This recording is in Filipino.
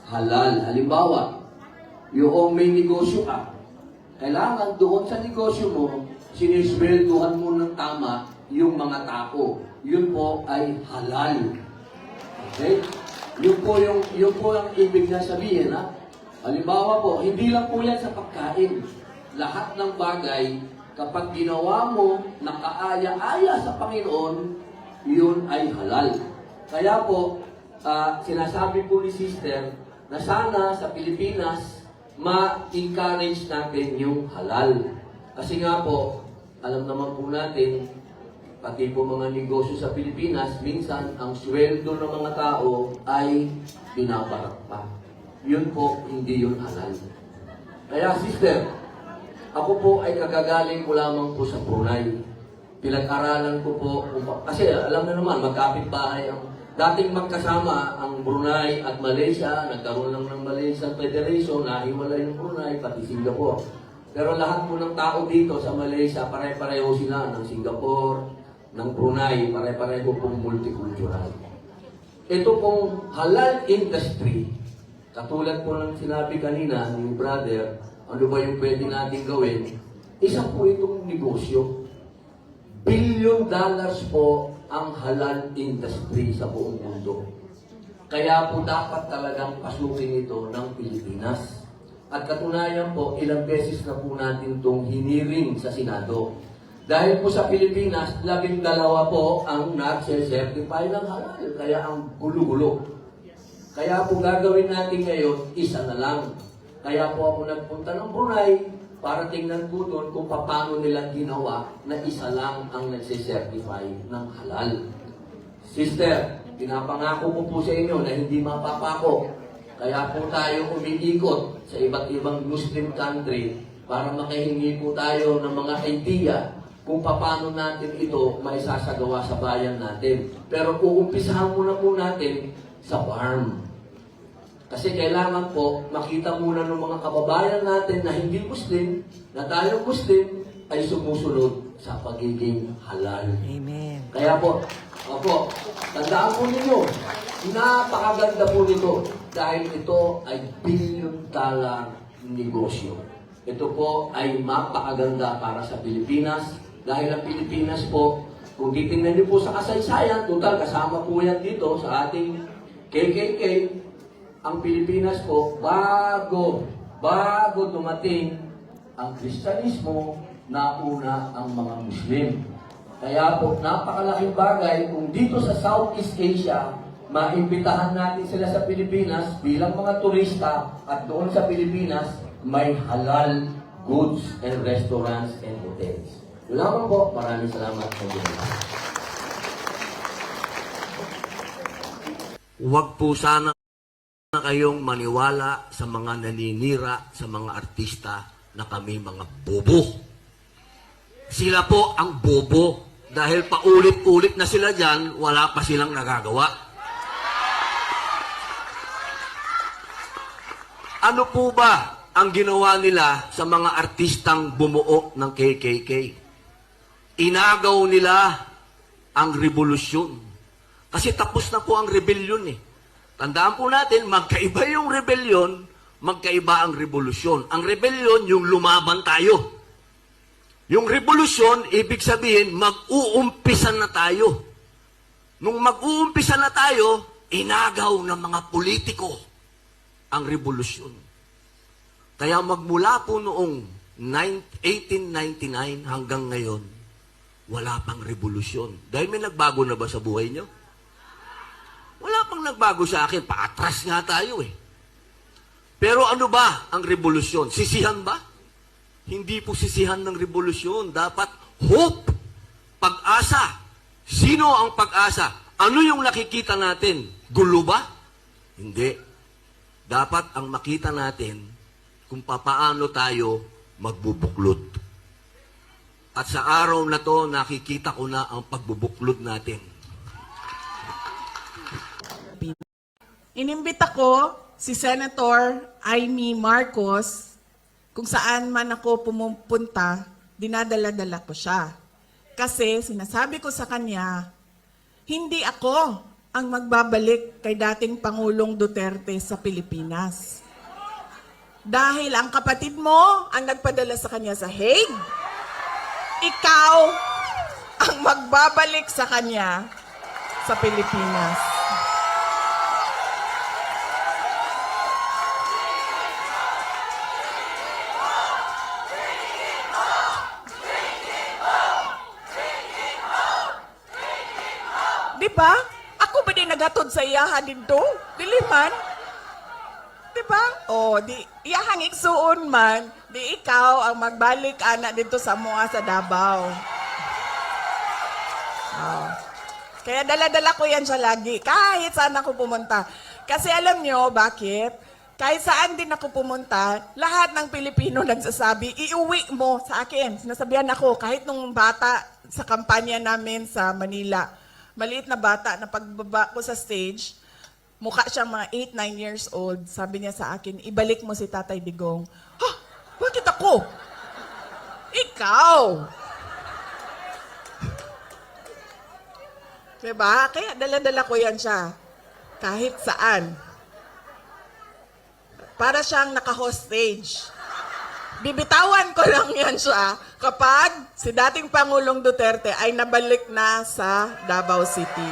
halal. Halimbawa, yung may negosyo ka, kailangan doon sa negosyo mo, sinisweldohan mo ng tama yung mga tao. Yun po ay halal. Okay? Yun po ang ibig na sabihin, ha? Halimbawa po, hindi lang po yan sa pagkain. Lahat ng bagay, kapag ginawa mo, nakaaya-aya sa Panginoon, yun ay halal. Kaya po, sinasabi po ni Sister, na sana sa Pilipinas, ma-encourage natin yung halal. Kasi nga po, alam naman po natin, pati po mga negosyo sa Pilipinas, minsan ang sweldo ng mga tao ay binabarak pa. Yun po, hindi yun halal. Kaya sister, ako po ay kagagaling ko lamang po sa Brunei. Pinag-aralan ko po, kasi alam na naman, magkapit-bahay ang dating magkasama ang Brunei at Malaysia, nagkaroon lang ng Malaysian Federation, nahiwalay ng Brunei, pati Singapore. Pero lahat po ng tao dito sa Malaysia, pare-pareho sila ng Singapore, ng Brunei, pare-pareho pong multicultural. Ito pong halal industry, katulad po ng sinabi kanina ni brother, ano ba yung pwede natin gawin? Isa po itong negosyo. $1 billion po ang halal industry sa buong mundo. Kaya po dapat talagang pasukin ito ng Pilipinas. At katunayan po, ilang beses na po natin itong hiniring sa Senado. Dahil po sa Pilipinas, 12 po ang nag-certify ng halal. Kaya ang gulo-gulo. Kaya po gagawin natin ngayon, isa na lang. Kaya po ako nagpunta ng Brunei para tingnan po doon kung paano nilang ginawa na isa lang ang nagsisertify ng halal. Sister, pinapangako ko po sa inyo na hindi mapapako. Kaya po tayo umiikot sa iba't ibang Muslim country para makahingi po tayo ng mga idea kung paano natin ito maisasagawa sa bayan natin. Pero uumpisahan muna po natin sa farm. Kasi kailangan po makita muna ng mga kababayan natin na hindi Muslim, na tayo Muslim, ay sumusunod sa pagiging halal. Amen. Kaya po, tandaan po ninyo, napakaganda po nito dahil ito ay $1 billion negosyo. Ito po ay mapakaganda para sa Pilipinas dahil ang Pilipinas po, kung titingnan niyo po sa kasaysayan, total kasama po yan dito sa ating KKK, ang Pilipinas po, bago dumating ang Kristyanismo, nauna ang mga Muslim. Kaya po, napakalaking bagay kung dito sa Southeast Asia, maimbitahan natin sila sa Pilipinas bilang mga turista at doon sa Pilipinas, may halal goods and restaurants and hotels. Yun lamang po, maraming salamat po. Huwag po sana kayong maniwala sa mga naninira sa mga artista na kami mga bobo. Sila po ang bobo dahil paulit-ulit na sila dyan, wala pa silang nagagawa. Ano po ba ang ginawa nila sa mga artistang bumuo ng KKK? Inagaw nila ang revolusyon. Kasi tapos na po ang rebellion eh. Tandaan po natin, magkaiba yung rebellion, magkaiba ang revolusyon. Ang rebellion, yung lumaban tayo. Yung revolusyon, ibig sabihin, mag-uumpisa na tayo. Nung mag-uumpisa na tayo, inagaw ng mga politiko ang revolusyon. Kaya magmula po noong 1899 hanggang ngayon, wala pang revolusyon. Dahil may nagbago na ba sa buhay nyo? Wala pang nagbago sa akin. Paatras nga tayo eh. Pero ano ba ang revolusyon? Sisihan ba? Hindi po sisihan ng revolusyon. Dapat hope, pag-asa. Sino ang pag-asa? Ano yung nakikita natin? Gulo ba? Hindi. Dapat ang makita natin kung papaano tayo magbubuklod. At sa araw na to, nakikita ko na ang pagbubuklod natin. Inimbita ko si Senator Amy Marcos, kung saan man ako pumupunta, dinadala-dala ko siya. Kasi sinasabi ko sa kanya, hindi ako ang magbabalik kay dating Pangulong Duterte sa Pilipinas. Dahil ang kapatid mo ang nagpadala sa kanya sa Hague, ikaw ang magbabalik sa kanya sa Pilipinas. Di ba? Ako ba din nagatod sa iyaha dito? Dili man. Di ba? O, di iyahang igsuon man, di ikaw ang magbalik anak dito sa mua sa Davao. Oh. Kaya dala-dala ko yan siya lagi, kahit saan ako pumunta. Kasi alam nyo, bakit? Kahit saan din ako pumunta, lahat ng Pilipino nagsasabi, iuwi mo sa akin. Sinasabihan ako, kahit nung bata sa kampanya namin sa Manila, maliit na bata na pagbaba ko sa stage, mukha siyang mga 8-9 years old. Sabi niya sa akin, ibalik mo si Tatay Digong. Ha? Bakit ako? Ikaw! Diba? Kaya dala-dala ko yan siya. Kahit saan. Para siyang naka-hostage. Bibitawan ko lang yan siya kapag si dating Pangulong Duterte ay nabalik na sa Davao City.